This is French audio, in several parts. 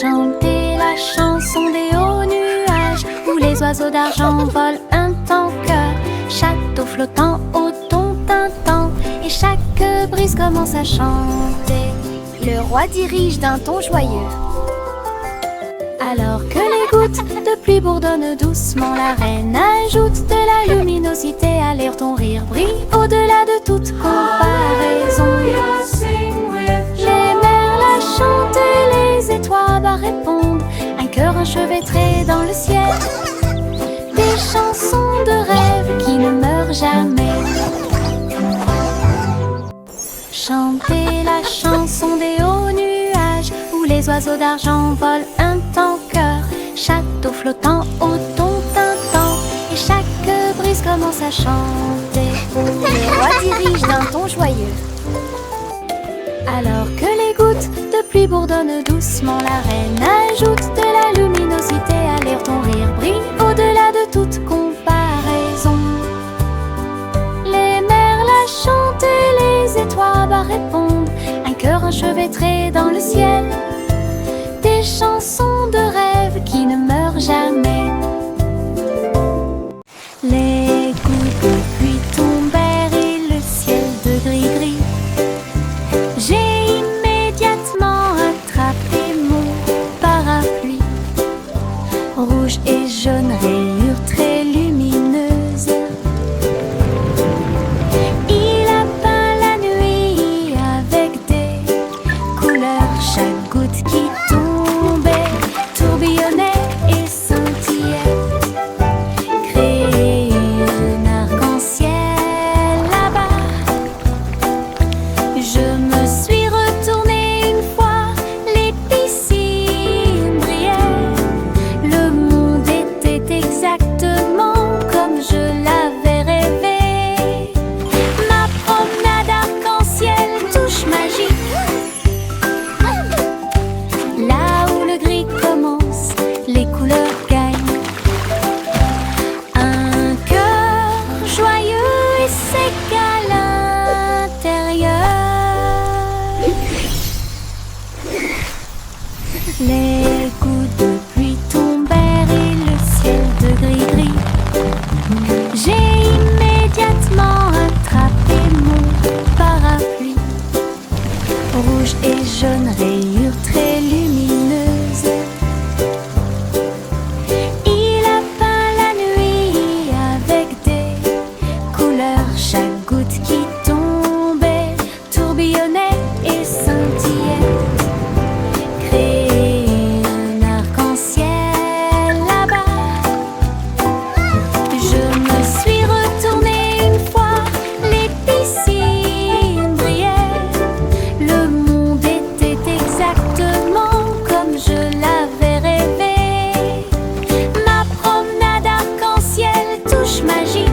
Chantez la chanson des hauts nuages où les oiseaux d'argent volent un tanker. Château flottant au ton tintant et chaque brise commence à chanter. Le roi dirige d'un ton joyeux. Alors que les gouttes de pluie bourdonnent doucement, la reine ajoute de la luminosité. Alors ton rire brille au-delà de toute comparaison. Les merles chantent et les étoiles répondent, un cœur enchevêtré dans le ciel. Des chansons de rêve qui ne meurent jamais. Chantez la chanson des hauts nuages où les oiseaux d'argent volent un tanker. Château flottant au ton tintant et chaque brise commence à chanter. Le roi dirige d'un ton joyeux. Alors que les gouttes de pluie bourdonnent doucement, la reine ajoute de la luminosité. Alors ton rire brille au-delà de toute comparaison. Les merles chantent et les étoiles répondent, un cœur enchevêtré dans le ciel. Des chansons de rêve qui ne meurent jamais. Les gouttes de pluie tombèrent et le ciel de gris-gris. J'ai immédiatement attrapé mon parapluie. Rouge et jaune, rayures très lumineuses. Il a peint la nuit avec des couleurs. Chaque goutte qui tombait tourbillonnait et scintillait, créait un arc-en-ciel là-bas. Je me suis retournée une fois, les piscines brillaient. Le monde était exactement comme je l'avais rêvé. Ma promenade arc-en-ciel, touche magique. Là où le gris commence, les couleurs gagnent. Un cœur joyeux et sec à l'intérieur. Les gouttes de pluie tombèrent et le ciel de gris-gris. J'ai immédiatement attrapé mon parapluie. Rouge et jaune, rayures très lumineuses. Il a peint la nuit avec des couleurs. Chaque goutte qui tombait tourbillonnait et scintillait, créait un arc-en-ciel là-bas. Je me suis retournée une fois, les piscines brillaient. Le monde était exactement comme je l'avais rêvé. Ma promenade arc-en-ciel, touche magique.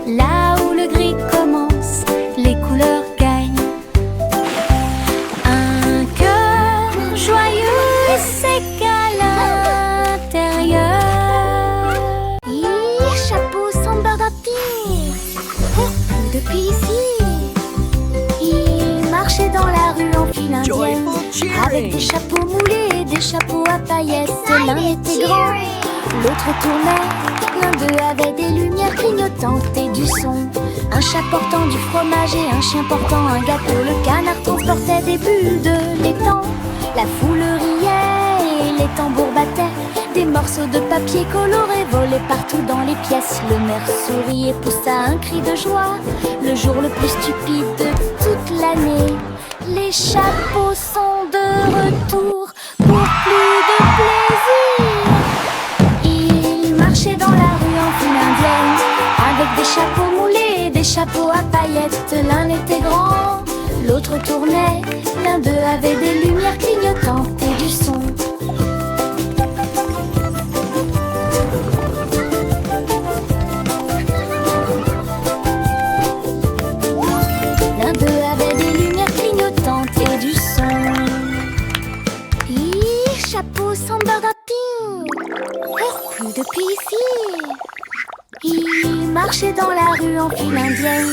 Là où le gris commence, les couleurs gagnent. Un cœur joyeux et sec à l'intérieur. Chapeau sans bardapine, depuis ici. Il marchait dans la rue en file indienne, avec des chapeaux moulés et des chapeaux à paillettes. L'un était grand, l'autre tournait. L'un d'eux avait des lumières clignotantes et du son. Un chat portant du fromage et un chien portant un gâteau. Le canard transportait des bulles de l'étang. La foule riait et les tambours battaient. Des morceaux de papier coloré volaient partout dans les pièces. Le maire sourit et poussa un cri de joie. Le jour le plus stupide de toute l'année. Les chapeaux sont de retour pour plus de plaisir. Ils marchaient dans la rue en file indienne, avec des chapeaux moulés et des chapeaux à paillettes. L'un était grand, l'autre tournait. L'un d'eux avait des lumières clignotantes et du son. L'un d'eux avait des lumières clignotantes et du son. Chapeau sans bardapine, plus depuis ici. Ils marchaient dans la rue en file indienne,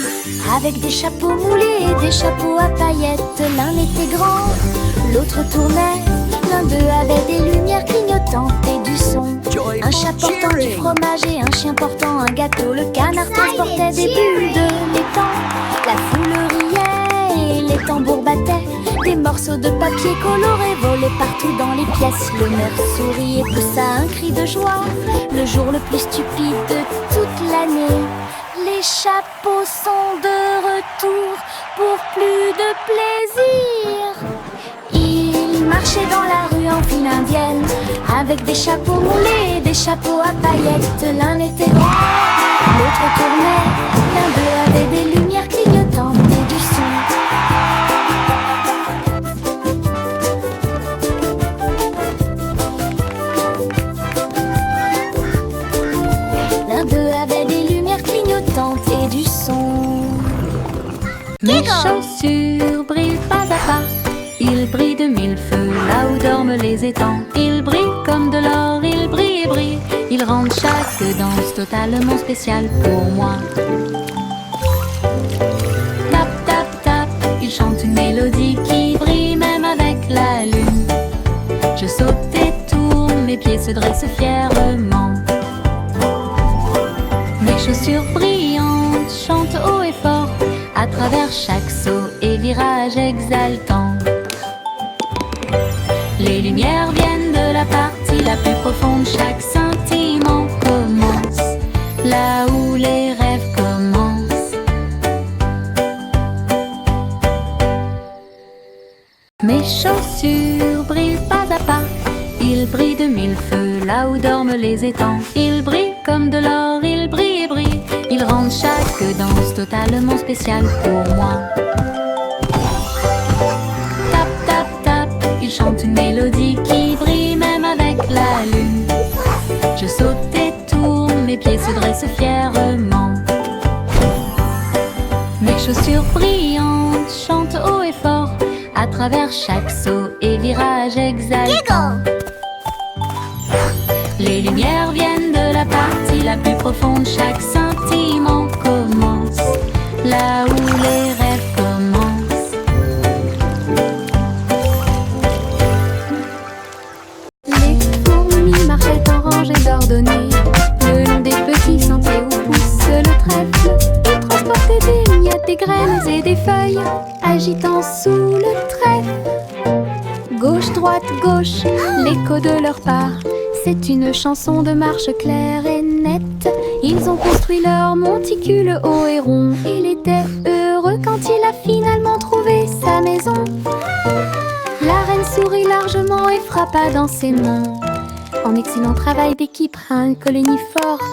avec des chapeaux moulés et des chapeaux à paillettes. L'un était grand, l'autre l'autre tournait. L'un d'eux avait des lumières clignotantes et du son. Un chat portant du fromage et un chien portant un gâteau. Le canard transportait des bulles de l'étang. La foule riait et les tambours battaient. Des morceaux de papier coloré volaient partout dans les pièces. Le maire sourit et poussa un cri de joie. Le jour le plus stupide de toute l'année. Les chapeaux sont de retour pour plus de plaisir. Ils marchaient dans la rue en file indienne, avec des chapeaux moulés et des chapeaux à paillettes. L'un était grand, l'autre tournait. L'un d'eux avait des lumières clignotantes et du son. L'un d'eux avait des lumières clignotantes et du son. Mes chaussures brillent pas à pas. Ils brillent de mille feux, là où dorment les étangs. Ils brillent comme de l'or, ils brillent et brillent. Ils rendent chaque danse totalement spéciale pour moi. Tap, tap, tap, ils chantent une mélodie qui brille même avec la lune. Je saute et tourne, mes pieds se dressent fièrement. Mes chaussures brillantes chantent haut et fort à travers chaque saut et virage exaltant. Les lumières viennent de la partie la plus profonde. Chaque sentiment commence là où les rêves commencent. Mes chaussures brillent pas à pas. Ils brillent de mille feux là où dorment les étangs. Ils brillent comme de l'or, ils brillent et brillent. Ils rendent chaque danse totalement spéciale pour moi. Tap, tap, tap, ils chantent une mélodie qui brille même avec la lune. Je saute et tourne, mes pieds se dressent fièrement. Mes chaussures brillantes chantent haut et fort à travers chaque saut et virage exaltant. Les lumières viennent de la partie la plus profonde. Chaque sentiment commence là où les rêves commencent. Les fourmis marchaient en rangées ordonnées le long des petits sentiers où pousse le trèfle. Ils transportaient des miettes, des graines et des feuilles, agitant sous le trèfle. Gauche, droite, gauche, l'écho de leur pas. C'est une chanson de marche claire et nette. Ils ont construit leur monticule haut et rond. Il était heureux quand il a finalement trouvé sa maison. La reine sourit largement et frappa dans ses mains. En excellent travail d'équipe, une colonie forte.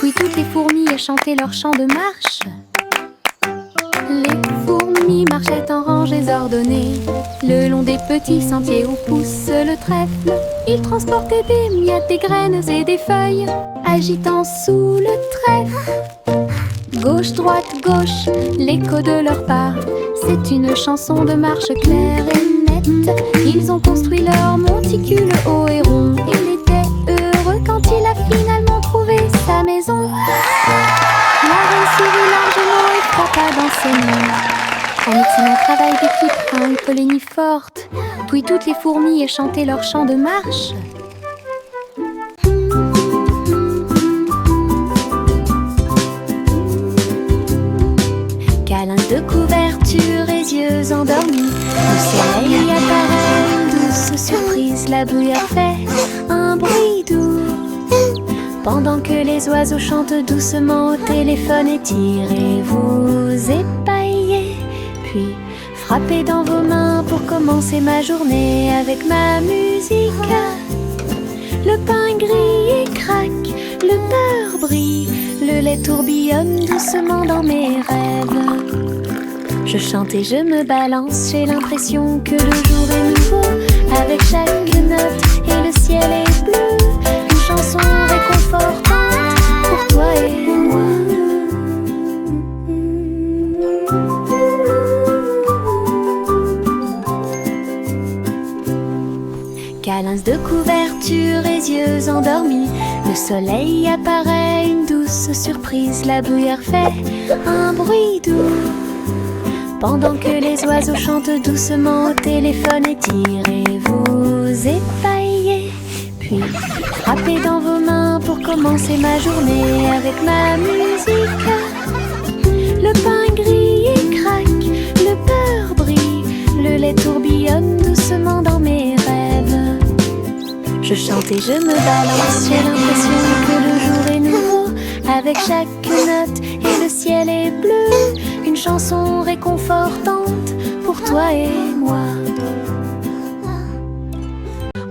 Puis toutes les fourmis chantaient leur chant de marche. Les fourmis marchaient en rangées ordonnées le long des petits sentiers où pousse le trèfle. Ils transportaient des miettes, des graines et des feuilles, agitant sous le trèfle. Gauche, droite, gauche, l'écho de leur pas. C'est une chanson de marche claire et nette. Ils ont construit leur monticule haut et rond. Il était heureux quand il a finalement trouvé sa maison. La reine sourit largement et frappa dans ses mains. En excellent travail d'équipe, une colonie forte. Puis toutes les fourmis chantaient leur chant de marche. Câlin de couverture et yeux endormis. Le soleil apparaît, une douce surprise. La bruyère fait un bruit doux. Pendant que les oiseaux chantent doucement au téléphone, étirez-vous, épaillez. Puis frappez dans vos mains pour commencer ma journée avec ma musique. Le pain grille et craque, le beurre brille, le lait tourbillonne doucement dans mes rêves. Je chante et je me balance, j'ai l'impression que le jour est nouveau. Avec chaque note et le ciel est bleu. Une chanson réconfortante pour toi et moi. Câlins de couverture et yeux endormis. Le soleil apparaît, une douce surprise. La bruyère fait un bruit doux. Pendant que les oiseaux chantent doucement au téléphone, étirez-vous, épaillez. Puis frappez dans vos mains pour commencer ma journée avec ma musique. Le pain grille et craque, le beurre brille, le lait tourbillonne doucement dans mes rêves. Je chante et je me balance, j'ai l'impression que le jour est nouveau. Avec chaque note et le ciel est bleu, une chanson réconfortante pour toi et moi.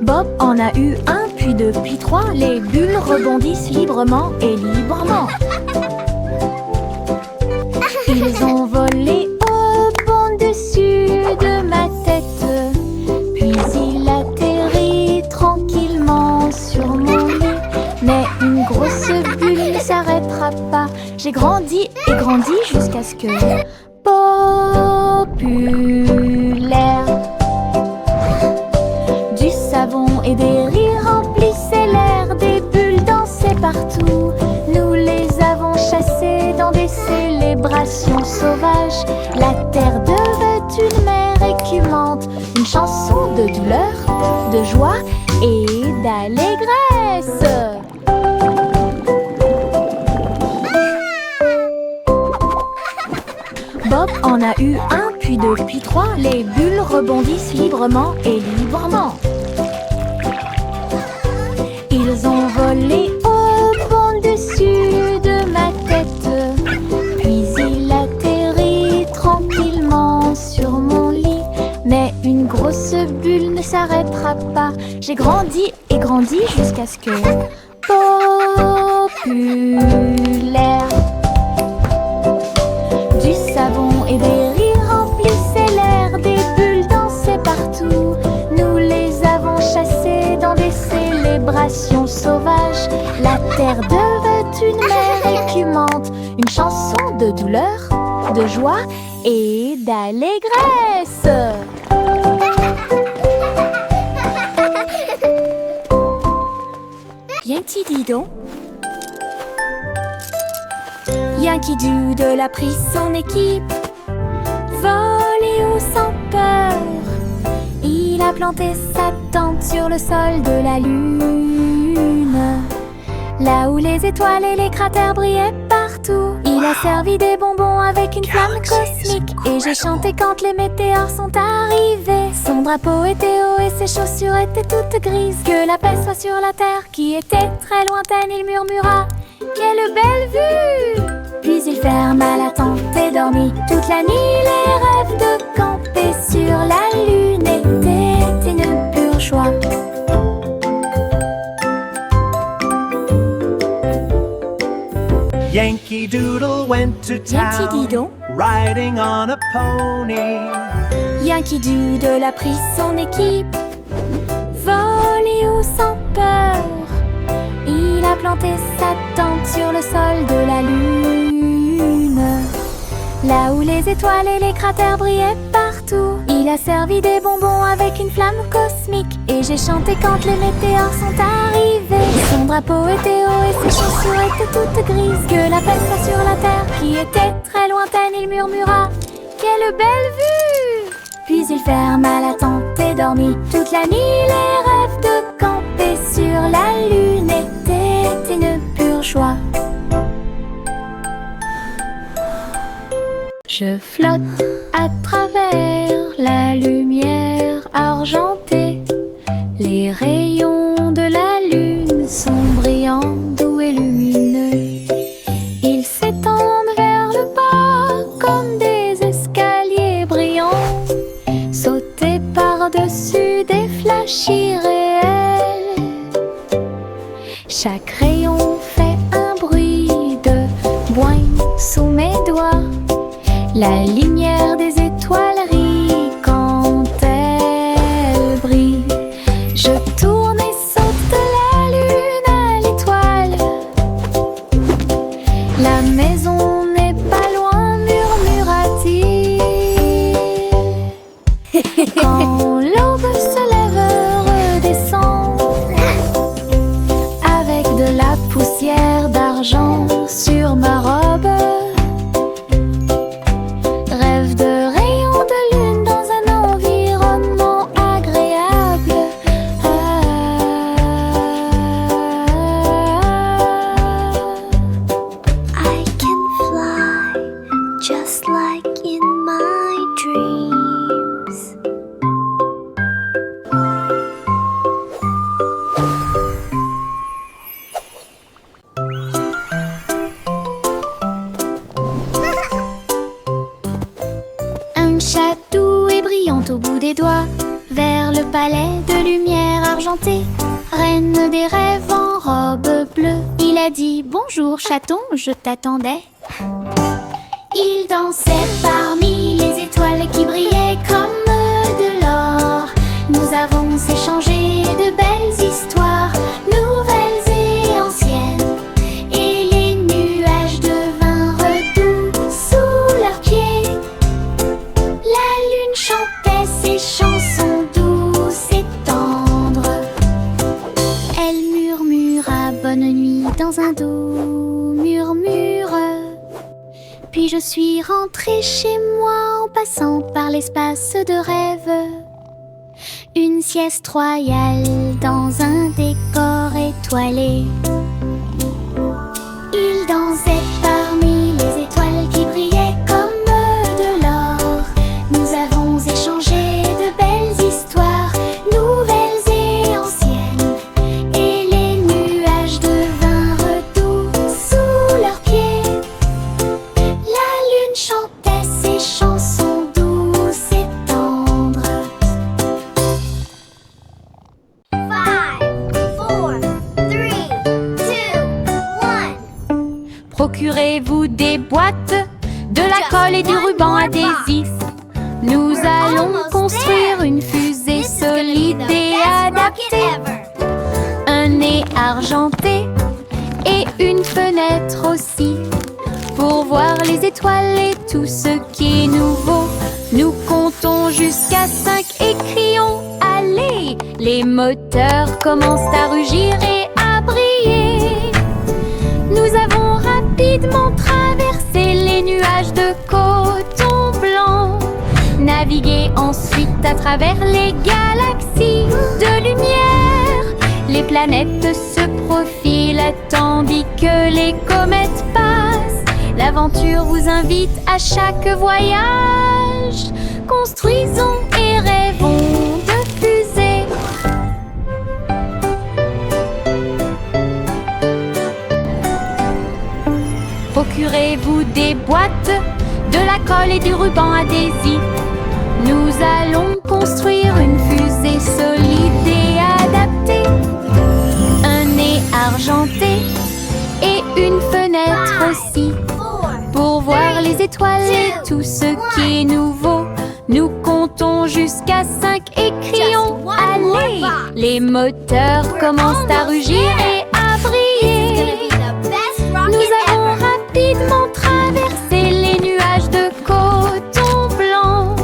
Bob en a eu un, puis deux, puis trois. Les bulles rebondissent librement et librement. Ils ont volé au bon dessus de ma tête, puis il atterrit tranquillement sur mon lit. Mais une grosse bulle ne s'arrêtera pas. J'ai grandi et grandi jusqu'à ce que populaire. Du savon et des rires remplissaient l'air, des bulles dansaient partout. Nous les avons chassées dans des célébrations sauvages. La terre devait une mer écumante, une chanson de douleur, de joie et d'allégresse. Bob en a eu un, puis deux, puis trois. Les bulles rebondissent librement et librement. Ils ont volé au bon dessus de ma tête, puis il atterrit tranquillement sur mon lit. Mais une grosse bulle ne s'arrêtera pas. J'ai grandi et grandi jusqu'à ce que populaire. Du savon et des rires remplissaient l'air, des bulles dansaient partout. Nous les avons chassées dans des célébrations sauvages. La terre devait une mer écumante, une chanson de douleur, de joie et d'allégresse. Yankee Didon. Yankee Doodle a pris son équipe, volé haut sans peur. Il a planté sa tente sur le sol de la lune, là où les étoiles et les cratères brillaient partout. Il a servi des bonbons avec une flamme cosmique, et j'ai chanté quand les météores sont arrivés. Son drapeau était haut et ses chaussures étaient toutes grises. Que la paix soit sur la terre qui était très lointaine, il murmura: quelle belle vue! Puis il ferma la tente et dormit toute la nuit. Les rêves de camper sur la lune étaient une pure joie. Yankee Doodle went to Yankee town, Didon. riding on a pony. Yankee Doodle a pris son équipe, volé haut sans peur. Il a planté sa tente sur le sol de la lune, là où les étoiles et les cratères brillaient partout. Il a servi des bonbons avec une flamme cosmique, et j'ai chanté quand les météores sont arrivés. Son drapeau était haut et ses chaussures étaient toutes grises. Que la paix soit sur la terre qui était très lointaine, il murmura: quelle belle vue! Puis il ferma la tente et dormit toute la nuit. Les rêves de camper sur la lune étaient une pure joie. Je flotte à travers la lumière argentée. Les rayons de la lune sont brillants, doux et lumineux. Ils s'étendent vers le bas comme des escaliers brillants, sauter par-dessus des flashs irréels. Chaque rayon fait un bruit de boing sous mes doigts. La lumière des étoiles rit quand elle brille. Je tourne et saute de la lune à l'étoile. La maison n'est pas loin, murmura-t-il. Quand l'aube se lève, redescend avec de la poussière d'argent sur ma robe. de palais de lumière argentée, reine des rêves en robe bleue. Il a dit bonjour chaton, je t'attendais. Il dansait parmi les étoiles qui brillaient comme de l'or. Nous avons échangé de belles histoires, nouvelles et anciennes, et les nuages devinrent doux sous leurs pieds. La lune chantait ses chansons douces et tendres. Elle murmura bonne nuit dans un doux murmure. Puis je suis rentrée chez moi en passant par l'espace de rêve. Une sieste royale dans un décor étoilé. Il dansait parmi les étoiles qui brillaient comme de l'or. Nous avons échangé de belles histoires, nouvelles et anciennes, et les nuages devinrent doux sous leurs pieds. La lune chantait ses chansons douces et tendres. 5, 4, 3, 2, 1. Procurez-vous des boîtes, de la colle et du ruban adhésif. Nous allons construire une fusée solide et adaptée. Un nez argenté et une fenêtre aussi, pour voir les étoiles et tout ce qui est nouveau. Nous comptons jusqu'à 5 et crions allez. Les moteurs commencent à rugir et à briller. Nous avons rapidement traversé les nuages de coton blanc, navigué ensuite à travers les galaxies de lumière. Les planètes se profilent tandis que les comètes passent. L'aventure vous invite à chaque voyage. Construisons et rêvons de fusées. Procurez-vous des boîtes, de la colle et du ruban adhésif. Nous allons construire une fusée solide et adaptée. Un nez argenté et une fenêtre aussi, pour voir les étoiles et tout ce qui est nouveau. Nous comptons jusqu'à 5 et crions allez. Les moteurs commencent à rugir et à briller. Nous avons rapidement traversé les nuages de coton blanc,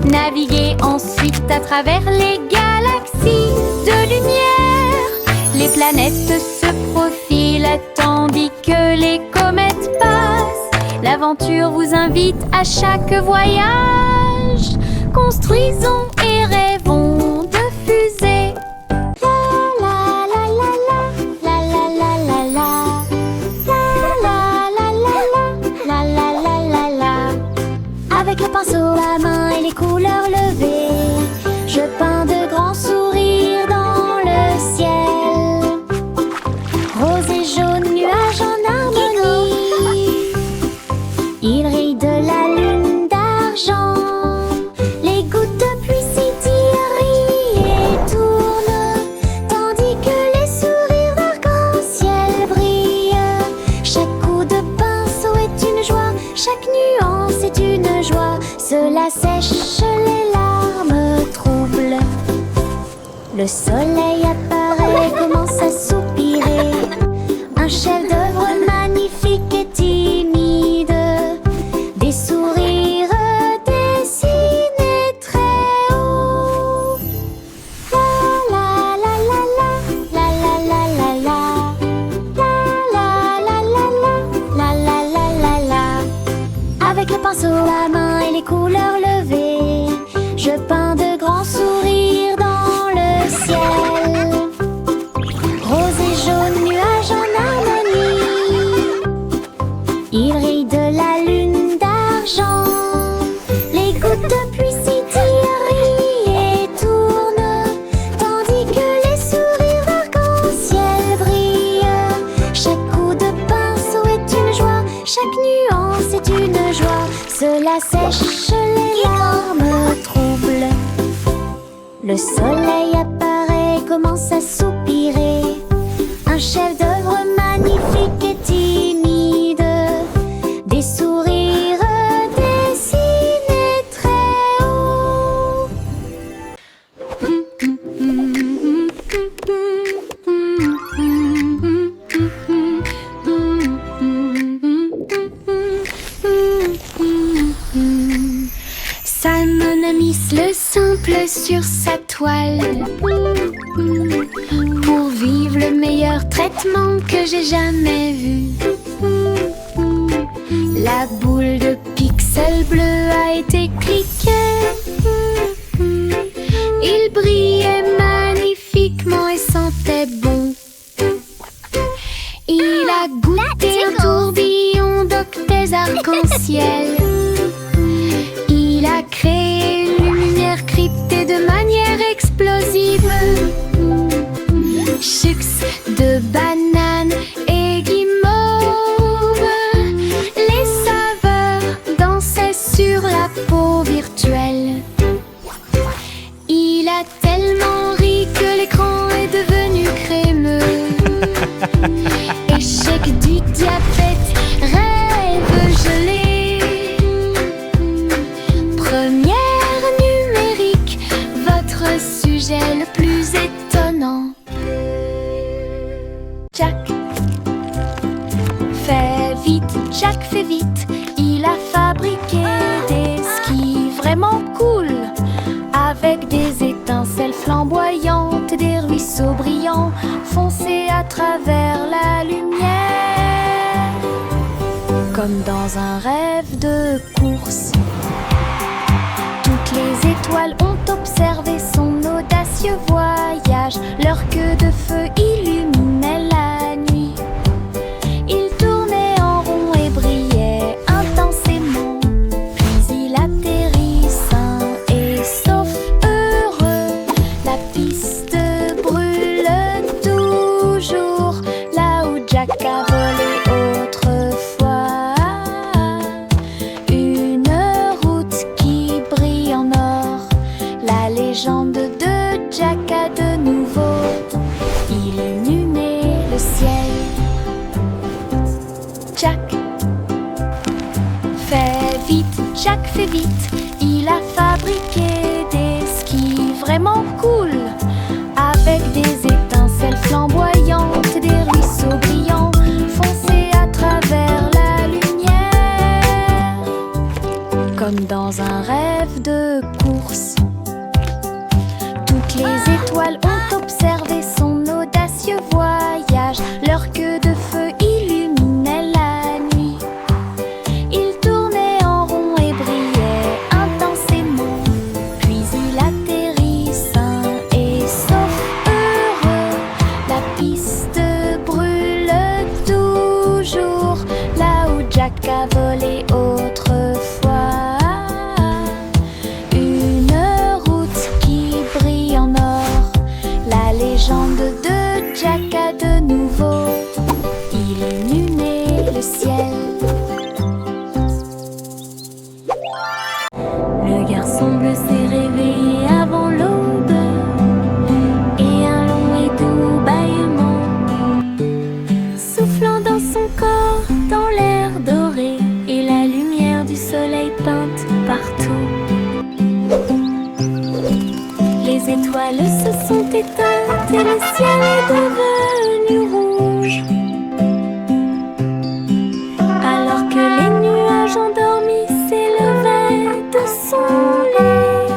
navigué ensuite à travers les galaxies de lumière. Les planètes se profilent tandis que les comètes passent. L'aventure vous invite à chaque voyage. Construisons et rêvons de fusées. La la la la la la la la la la la la la la la la. Avec le pinceau à main et les couleurs levées, je peins de grands sourires dans le ciel. Rose et jaune, nuages en harmonie. Il rit de la lune d'argent. Les gouttes de pluie scintillent et tournent, tandis que les sourires d'arc-en-ciel brillent. Chaque coup de pinceau est une joie, chaque nuance est une joie. Cela sèche les larmes troubles. Le soleil apparaît, commence à soupirer. Un chef-d'œuvre magnifique et timide. Des sourires dessinés très haut. La la la la la la la la la la la la la la la la la la. Avec le pinceau à main et les couleurs levées, je peins de grands sourires dans le ciel. Rose soleil apparaît, commence à soupirer. Un chef-d'œuvre magnifique et timide, des sourires dessinés très haut. Salmon a mis le simple sur sa toile pour vivre le meilleur traitement que j'ai jamais vu. La boule de pixels bleus a été cliquée. Il brillait magnifiquement et sentait bon. Il a goûté un tourbillon d'octets arc-en-ciel. Il a créé une lumière cryptée de manière explosive. Chux de banane et guimauve. Les saveurs dansaient sur la peau virtuelle. Il a tellement ri que l'écran est devenu crémeux. Échec du diabète, rêve gelé. Première numérique, votre sujet le plus étonnant. Jack fait vite, Jack fait vite. Il a fabriqué des skis vraiment cool, avec des étincelles flamboyantes, des ruisseaux brillants foncés à travers la lumière. Comme dans un rêve de course, toutes les étoiles ont observé son audacieux voyage. Leur queue de feu illuminait la nuit. Il tournait en rond et brillait intensément. Puis il atterrit sain et sauf, heureux. La piste brûle toujours là où Jack a volé autrefois. Une route qui brille en or. La légende de Jack a de nouveau illuminé le ciel. Jack fait vite, Jack fait vite. Il a fabriqué des skis vraiment cool, avec des étincelles flamboyantes, des ruisseaux brillants foncés à travers la lumière. Comme dans un rêve de course, toutes les étoiles ont observé son audacieux voyage. Leur queue de feu illuminait la nuit. Il tournait en rond et brillait intensément. Puis il atterrit sain et sauf, heureux. La piste brûle toujours là où Jack a volé autrefois. Une route qui brille en or. La légende de Jack a de nouveau illuminé le ciel. Le garçon bleu s'est réveillé avant l'aube, et un long et doux bâillement soufflant dans son corps, dans l'air doré, et la lumière du soleil peinte partout. Les étoiles se sont éteintes et le ciel est devenu rouge. Alors que les nuages endormis s'élevaient de son lit,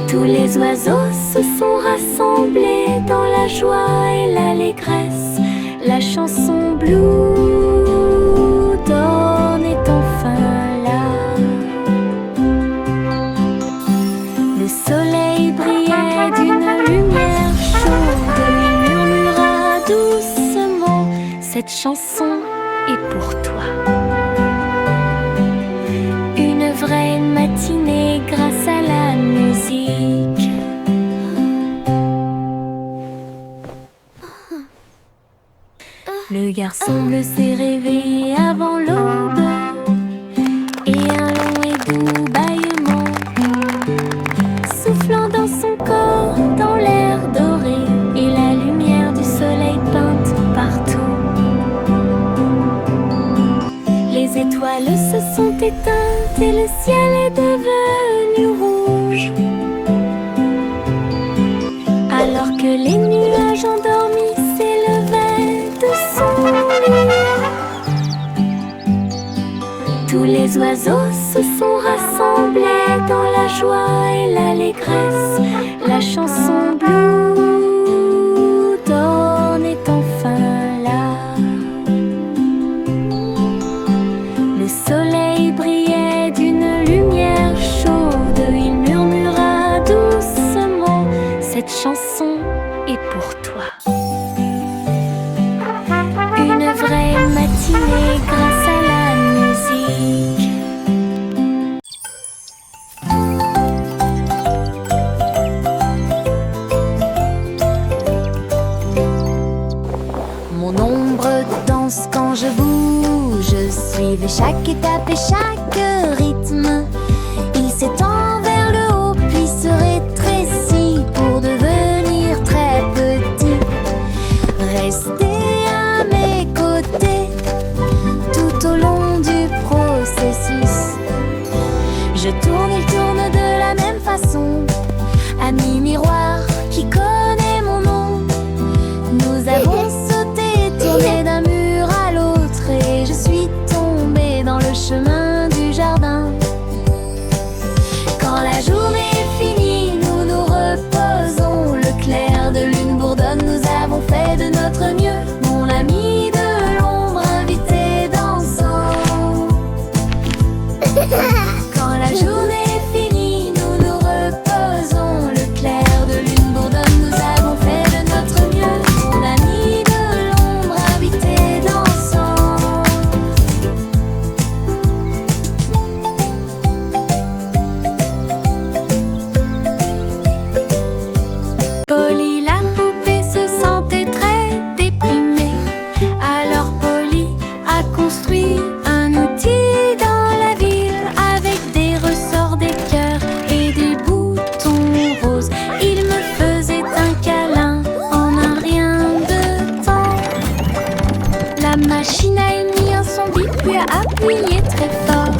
tous les oiseaux se sont rassemblés dans la joie et l'allégresse. La chanson Blue Dawn est enfin là. Le soleil brillait d'une lumière chaude. Il murmura doucement: cette chanson est pour toi. Une vraie matinée grâce à la musique. Le garçon bleu s'est réveillé avant l'aube, et un long et doux bâillement éteinte et le ciel est devenu rouge. Alors que les nuages endormis s'élevaient de son lit, tous les oiseaux se sont rassemblés dans la joie et l'allégresse. La chanson Blue Dawn est enfin là. Le soleil brillait d'une lumière chaude. Il murmura doucement: cette chanson est pour toi. Une vraie matinée grâce à la musique. Mon ombre danse quand je bouge, suivez chaque étape et chaque rythme. Il s'étend vers le haut puis se rétrécit pour devenir très petit. Restez à mes côtés tout au long du processus. Je tourne, il tourne de la même façon. Ami miroir qui connaît mon nom, nous avons sauté, tourné d'un mur à l'autre, et je suis tombée dans le chemin du jardin. Quand la journée est finie, nous nous reposons. Le clair de lune bourdonne, nous avons fait de notre mieux. Mon ami de l'ombre invité dansant. Quand la journée est finie, nous nous reposons. Le clair de lune bourdonne, nous avons fait de notre mieux. Mon ami de l'ombre invité dansant. Polly la poupée se sentait très déprimée. Alors Polly a construit un outil dans la ville avec des ressorts, des cœurs et des boutons roses. Il me faisait un câlin en un rien de temps. La machine a émis un son bip puis a appuyé très fort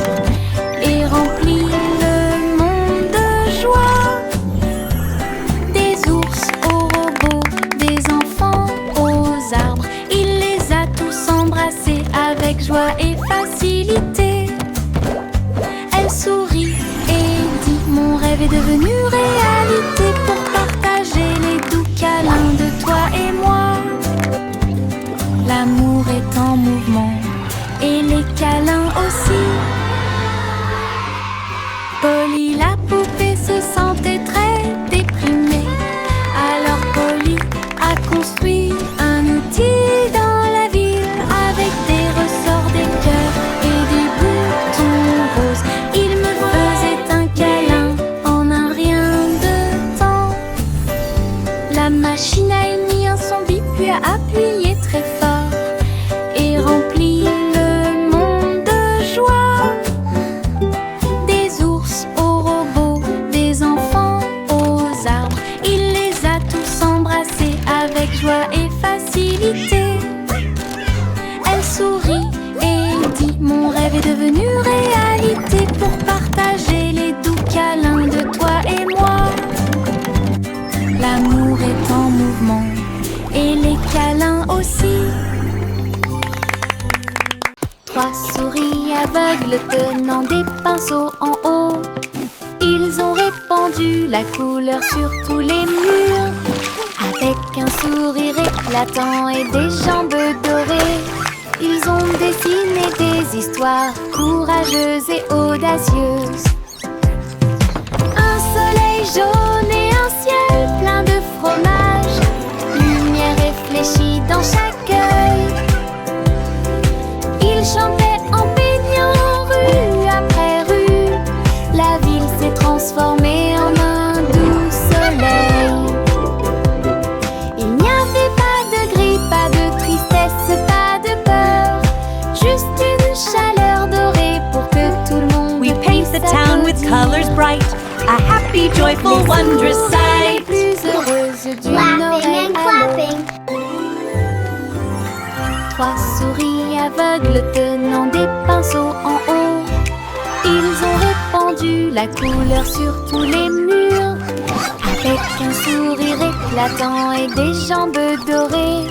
et rempli le monde de joie. Des ours aux robots, des enfants aux arbres, il les a tous embrassés avec joie et facilité. Elle sourit et dit: mon rêve est devenu réalité pour partager les doux câlins de toi et moi. L'amour est en mouvement et les câlins aussi. Polly la poupée se sentait très déprimée. Alors Polly a construit un outil dans la ville avec des ressorts, des cœurs et des boutons roses. Il me faisait un câlin en un rien de temps. La machine a émis un son bip puis a appuyé très fort et rempli le monde de joie. Des ours aux robots, des enfants aux arbres, il les a tous embrassés avec joie et facilité. Elle sourit et dit: mon rêve est devenu réalité pour partager les doux câlins de toi et moi. L'amour est en mouvement et les câlins aussi. Trois souris aveugles tenant des pinceaux en haut, ils ont répandu la couleur sur tous les murs. Avec un sourire éclatant et des jambes dorées, ils ont dessiné des histoires courageuses et audacieuses. Un soleil jaune et un ciel plein de fromage, lumière réfléchie dans chaque œil. Ils chantaient en peignant rue après rue. La ville s'est transformée en un doux soleil. Il n'y avait pas de gris, pas de tristesse, pas de peur, juste une chaleur dorée pour que tout le monde We paint the town with colors bright, a happy, joyful, wondrous les sight. plus heureuses d'une oreille à l'autre. Trois souris aveugles tenant des pinceaux en haut, répandu la couleur sur tous les murs. Avec un sourire éclatant et des jambes dorées,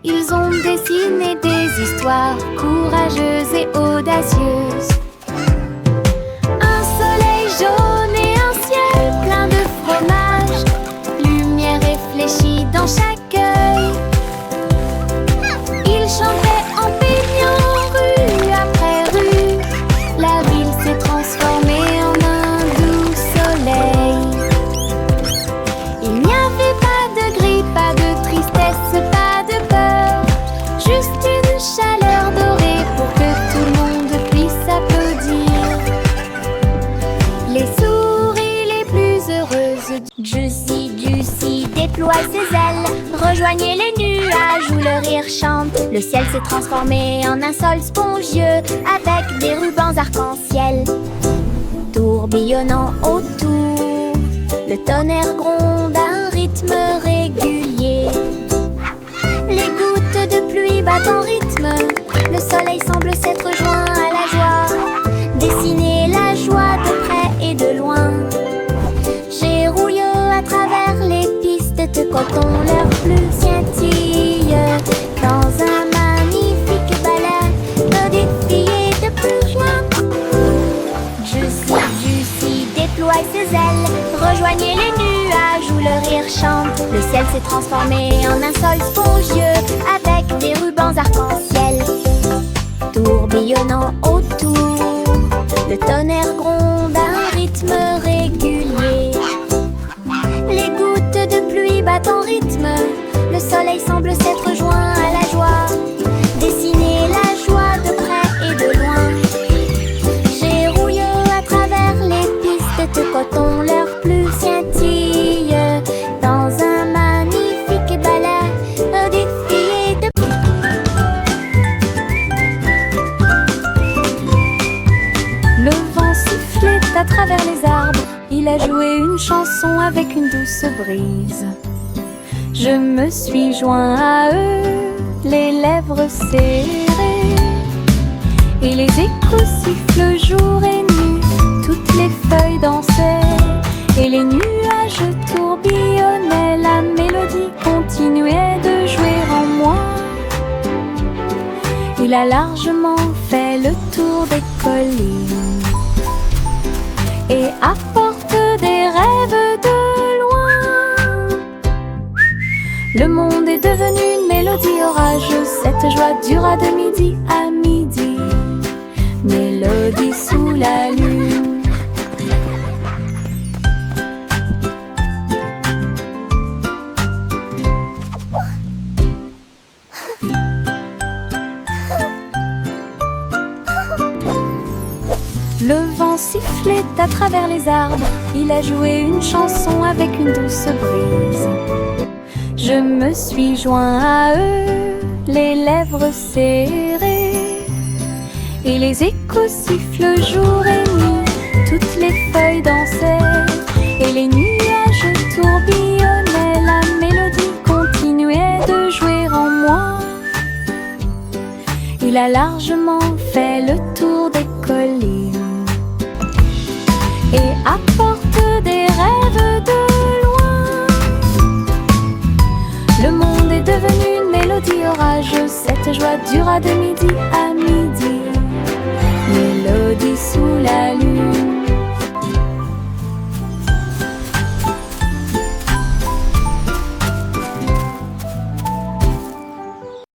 ils ont dessiné des histoires courageuses et audacieuses. Un soleil jaune et un ciel plein de fromage, lumière réfléchie dans chaque œil. Ils chantaient en peignant rue après rue. La ville s'est transformée en un doux soleil. Il n'y avait pas de gris, pas de tristesse, pas de peur, juste une chaleur dorée pour que tout le monde puisse applaudir. Les souris les plus heureuses. Juicy déploie ses ailes, rejoignez les nuages où le rire chante. Le ciel s'est transformé en un sol spongieux avec des rubans arc-en-ciel tourbillonnant autour. Le tonnerre gronde à un rythme régulier. Les gouttes de pluie battent en rythme. Le soleil semble s'être joint à la joie, dessiner la joie de près et de loin. J'ai rouillé à travers les pistes de coton, leurs plumes scintillent dans un magnifique balai de défilés de plus loin. Juicy déploie ses ailes, rejoignez les nuages où le rire chante. Le ciel s'est transformé en un sol spongieux avec des rubans arc-en-ciel tourbillonnant autour. Le tonnerre gronde à un rythme régulier. Les gouttes de pluie battent en rythme. Le soleil semble s'être joint à la joie, dessiner la joie de près et de loin. J'ai rouillé à travers les pistes de coton, leurs plumes scintillent dans un magnifique balai défilé de... Le vent sifflait à travers les arbres. Il a joué une chanson avec une douce brise. Je me suis joint à eux, les lèvres serrées. Et les échos sifflent jour et nuit. Toutes les feuilles dansaient et les nuages tourbillonnaient. La mélodie continuait de jouer en moi. Il a largement fait le tour des collines et apporte des rêves de loin. Le monde est devenu une mélodie orageuse. Cette joie dura de midi à midi. Mélodie sous la lune. Le vent sifflait à travers les arbres. Il a joué une chanson avec une douce brise. Je me suis joint à eux, les lèvres serrées. Et les échos sifflent jour et nuit. Toutes les feuilles dansaient et les nuages tourbillonnaient. La mélodie continuait de jouer en moi. Il a largement fait le tour des collines et apporte des rêves de loin. Le monde est devenu une mélodie orageuse. Cette joie dura de midi à